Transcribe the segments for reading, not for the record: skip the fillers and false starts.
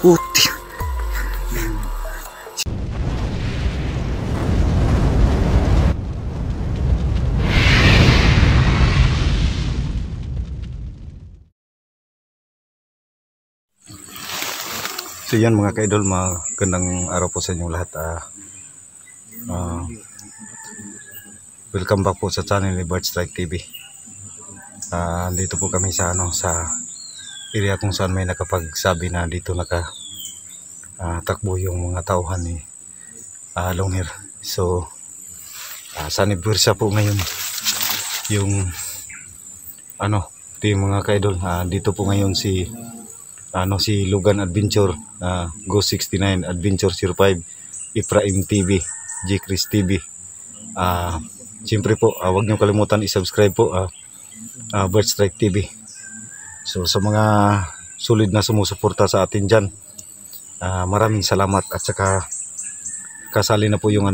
Puti. So yan mga ka-idol, magandang araw po sa inyong lahat. Welcome back po sa channel ni Birdstrike TV. Dito po kami sa sa area kung saan may nakapagsabi na dito takbo yung mga tauhan ni long hair. So sa anniversary po ngayon yung mga ka-idol, dito po ngayon si Logan Adventure, Go 69 Adventure 05, Ephraim TV, J. Chris TV. Siyempre po, huwag niyo kalimutan i-subscribe po Birdstrike TV. So sa mga sulit na sumusuporta sa atin dyan, maraming salamat. At saka kasali na po yung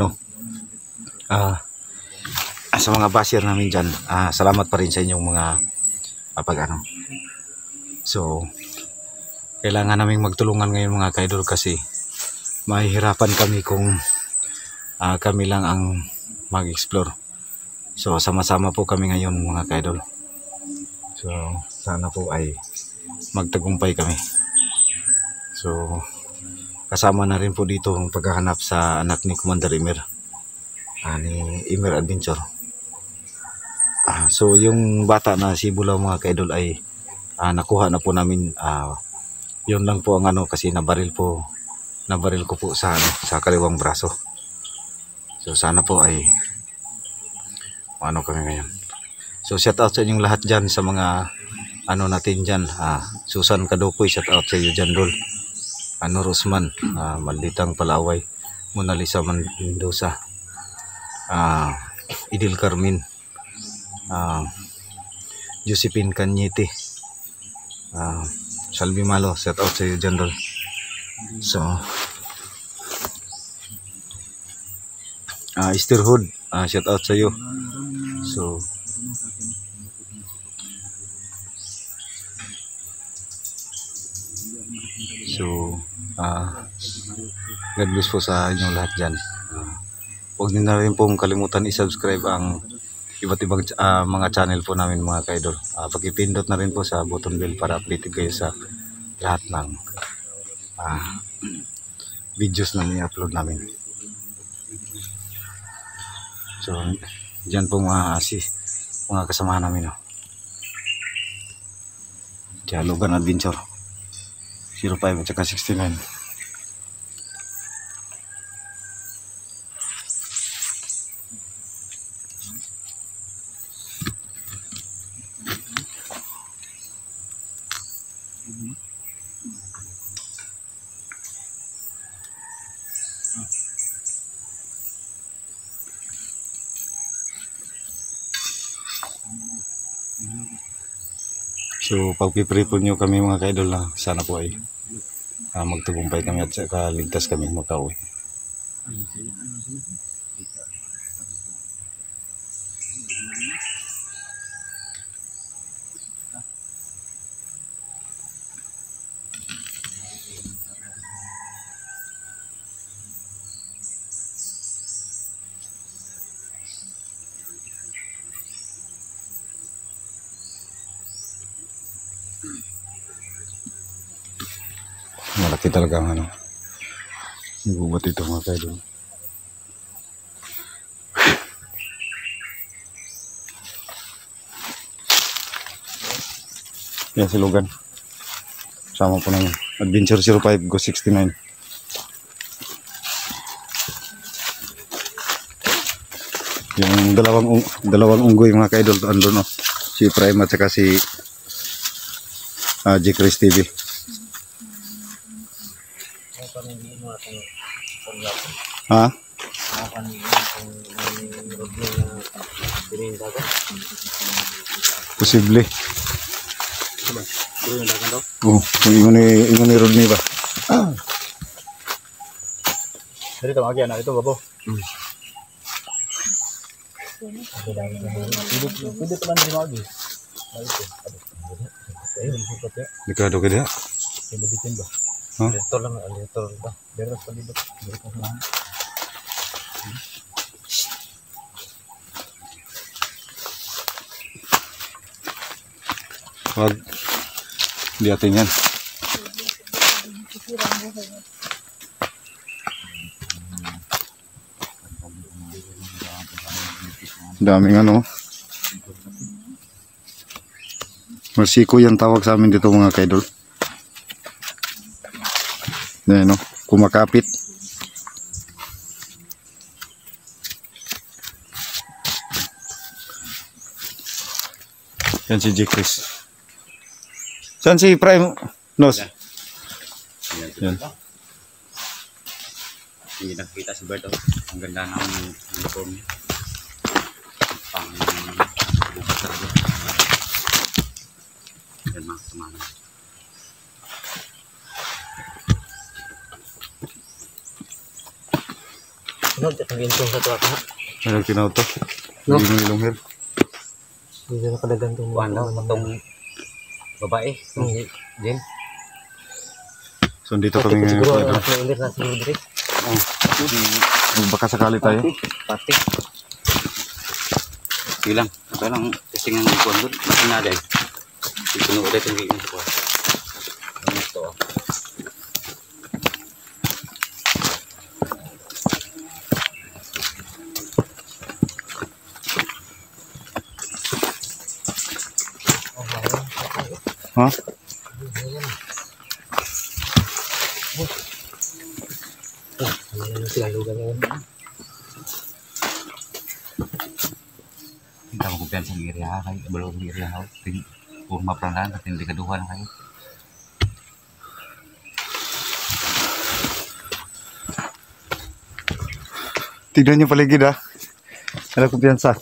sa mga basher namin dyan, salamat pa rin sa inyong mga So kailangan naming magtulungan ngayon mga ka-idol, kasi mahihirapan kami kung kami lang ang mag-explore. So sama-sama po kami ngayon mga ka-idol. So sana po ay magtagumpay kami. So kasama na rin po dito ang paghahanap sa anak ni Commander Imer, ni Imer Adventure. So yung bata na si Bulaw mga ka-idol ay nakuha na po namin. Yun lang po ang kasi nabaril ko po sa kaliwang braso. So sana po ay kami ngayon. So shout out sa inyong lahat dyan, sa mga natin dyan. Susan Kadukoy, shout out sa iyo dyan, Dol. Rosman, Malditang Palaway, Mona Lisa Mendoza, Idil Carmen, Josephine Cañete, Salvi Malo, shout out sa iyo dyan, Dol. So Easterhood, shout out sa iyo. So God bless po sa inyong lahat dyan. Huwag niyo na rin pong kalimutan i-subscribe ang iba't ibang mga channel po namin mga ka-idol. Pag-ipindot na rin po sa button bell para updated kayo sa lahat ng videos na i-upload namin. So dyan po mga kasamahan namin. Logan Adventure 05 at saka 69. So pagpipray po nyo kami mga ka-idol na sana po ay magtagumpay kami at saka ligtas kami makauwi. Malaki talaga ang gubat ito mga ka-idol. Yan si Logan, sama po namin Adventure 05 Go 69. Yung dalawang unggoy mga ka-idol andun, si Prime at saka si J. Chris TV. Posible. Ingon ni Rodney ba? Dito lagi anak itu babo. Pwede pa lang lagi. Dekado ka dia. Bitin ba? Huh? Dito lang, dito ba? Beres pa dito. Dito lang. Wag. Di atin yan. Daming ano. Marsiko yan tawag sa amin dito mga kaidol. Yan no, kumakapit. Yan si J. Chris. Saan si Prime Nos? Yan. Hindi nakikita si Berto. Ang ganda ng uniform niya. Pang bukas talaga. Yan mga kasamahan. Ano? Ang intong sa tuwa ka ha? Ano kinauto? No? Hindi ilong hair. Hindi na nakadagan itong itong babae. Jen. So dito kami ngayon. Siguro ang ulit na siguro dito. Baka sakali tayo. Pati. Sige lang. Ito lang. Testing ang ikuan doon. Masin na dahil. Ito ulit yung giging sa kuwan. Ano ito ah. Ha? Sila lugar ngayon. Hindi ako kumpiyansa ng area kayo. Balong ng area ako. Kung maprandan at hindi kaduhan kayo. Tignan niyo paligid ha. Wala kumpiyansa.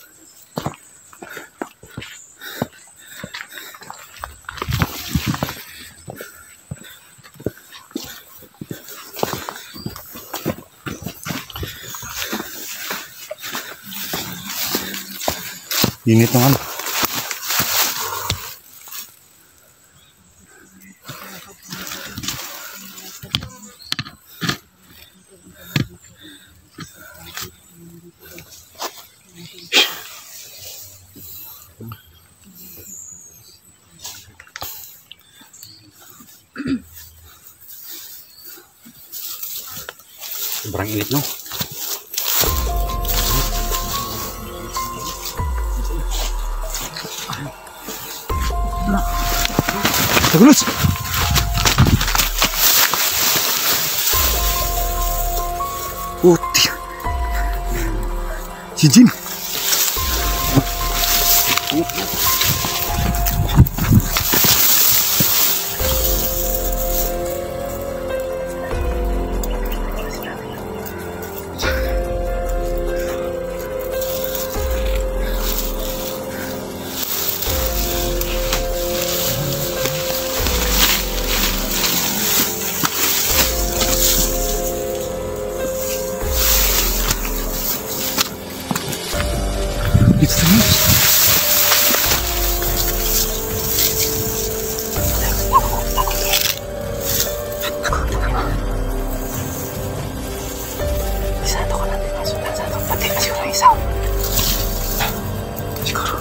Init naman. Sobrang init no? Tagulos! Puti! Si Jim! It's the news. Isado ko natin ang sundan sa itong pati kasi walang isaw. Siguro.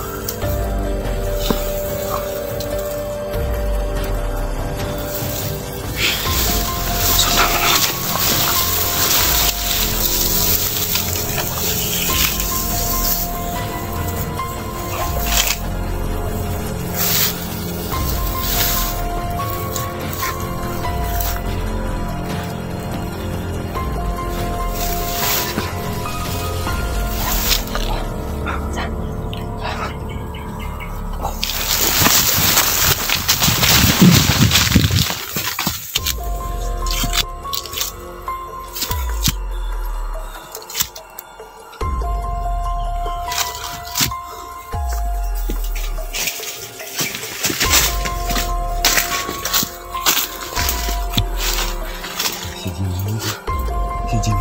Sundan mo natin. Si Jim.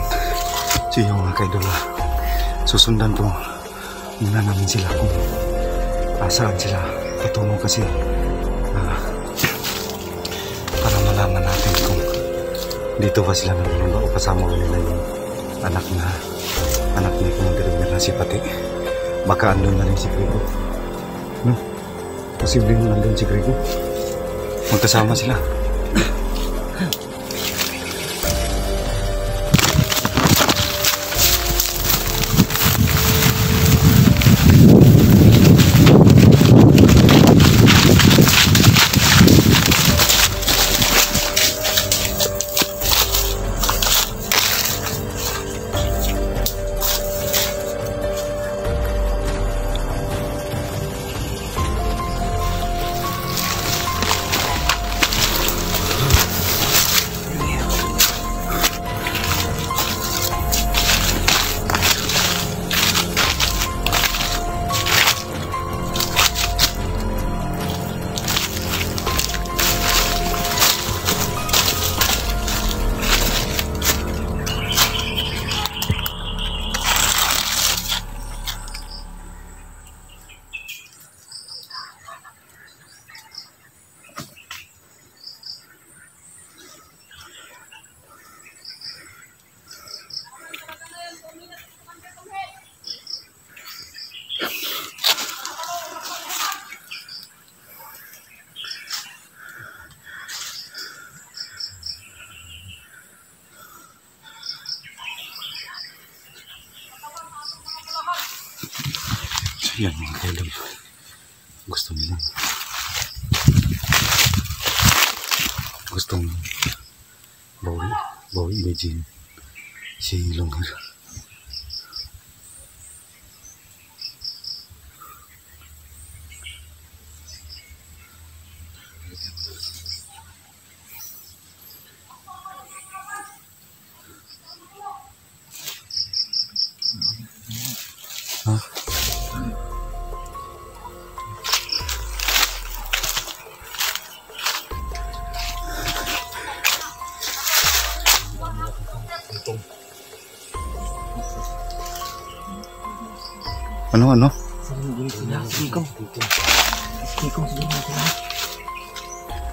So yung mga kaidol, susundan po muna namin sila kung saan sila patungo kasi para malaman natin kung dito ba sila nalulunod o kasama ko nila yung anak ni Commander Wilmer na si Pati. Baka andun na rin si Grego. No? Posible mo nandun si Grego. Magkasama sila. Yan mga kaidol, gustong bawi imagine si Longgar. Ano?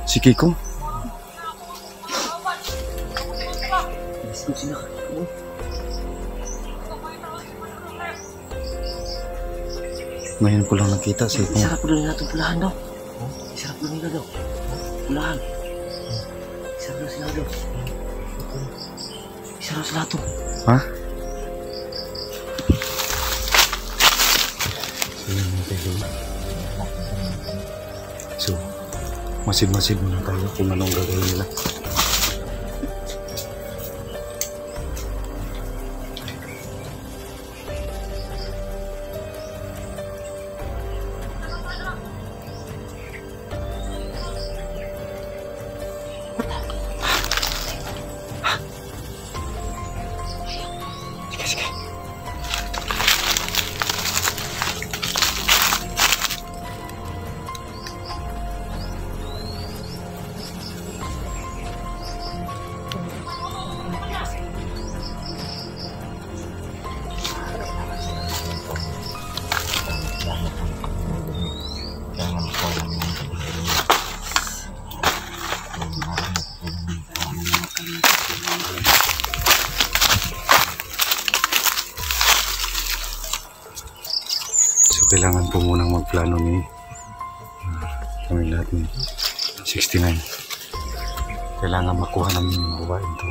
Si Kiko? Ngayon ko lang nakita si Kiko. Isarap dulu nila itong pulahan daw. Isarap dulu nila daw. Pulahan. Isarap dulu sila daw. Isarap sila ito. Ha? So, masid-masid muna tayo kung anong gagawin nila. Kailangan po munang magplano ni kami lahat ni 69. Kailangan makuha namin yung babaeng to.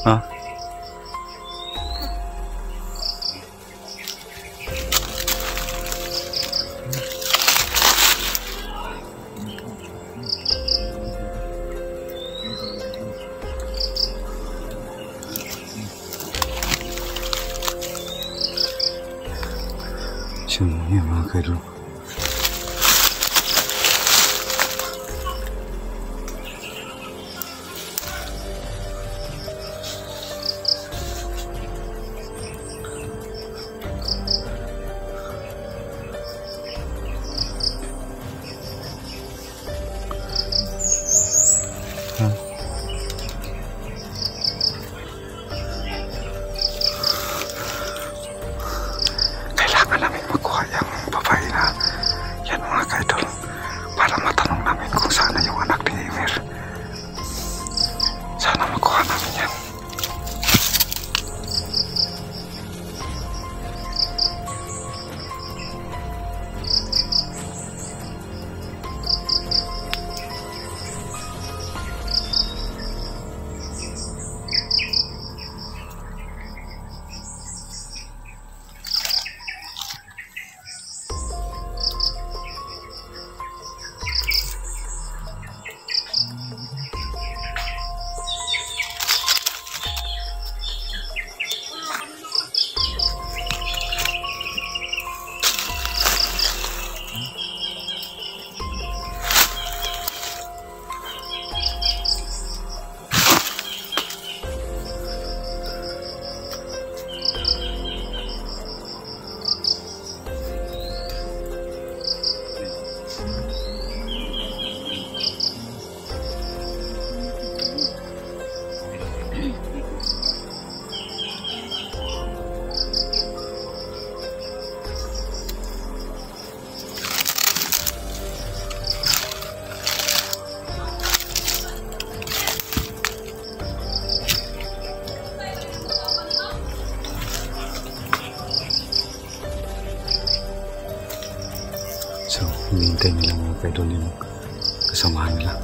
Ha? Yan mga kaidol. Kailangan namin makuha yung babae na hinihintay nila mga kaidol yung kasamahan nila.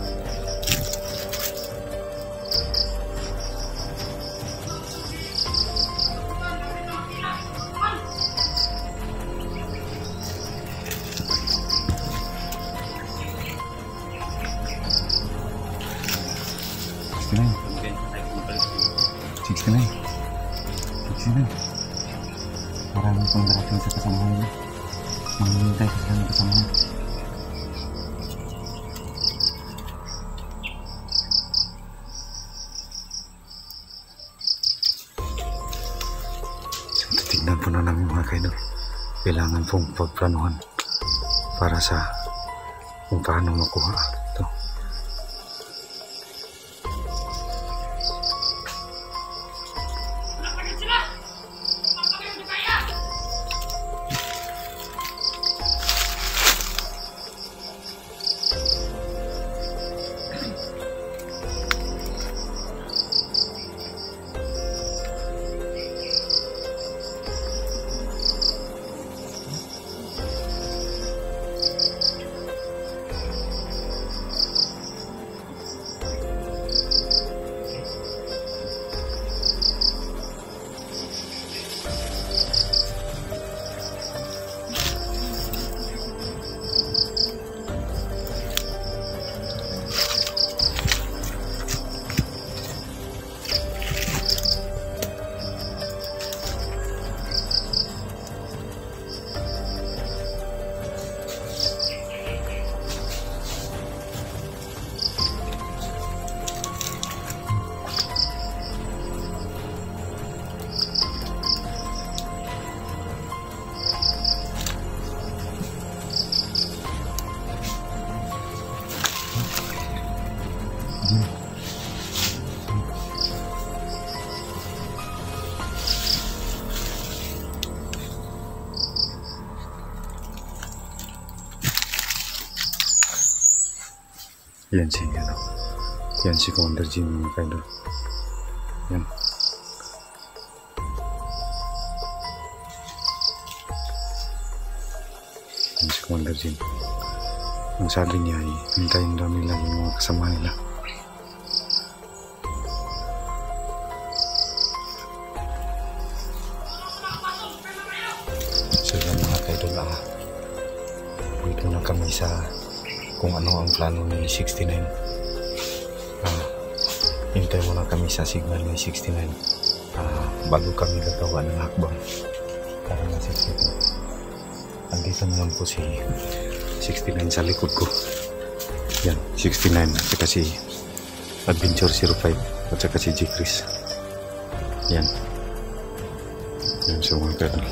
Mungkin saya kembali. 69. Marami pang darating sa kasamahan nila. Manghintay sa kanilang kasamahan. So, titignan po na namin mga kaidol. Kailangan pong pagplanuhan para sa kung paano makuha ito. Yan si ano. Yan si Commander Jim mga kaidol. Yan. Yan si Commander Jim. Ang sabi niya ay hintayin daw nila yung mga kasama nila. So yan mga kaidol, dito na kami sa kung ano ang plano ni 69. Hintay muna kami sa signal ni 69 bago kami gagawa ng hakbang para na 69. Andito naman po si 69 sa likod ko. Yan, 69 at saka si Adventure 05 at saka si G. Chris. Yan. Yan, so mga kaidol.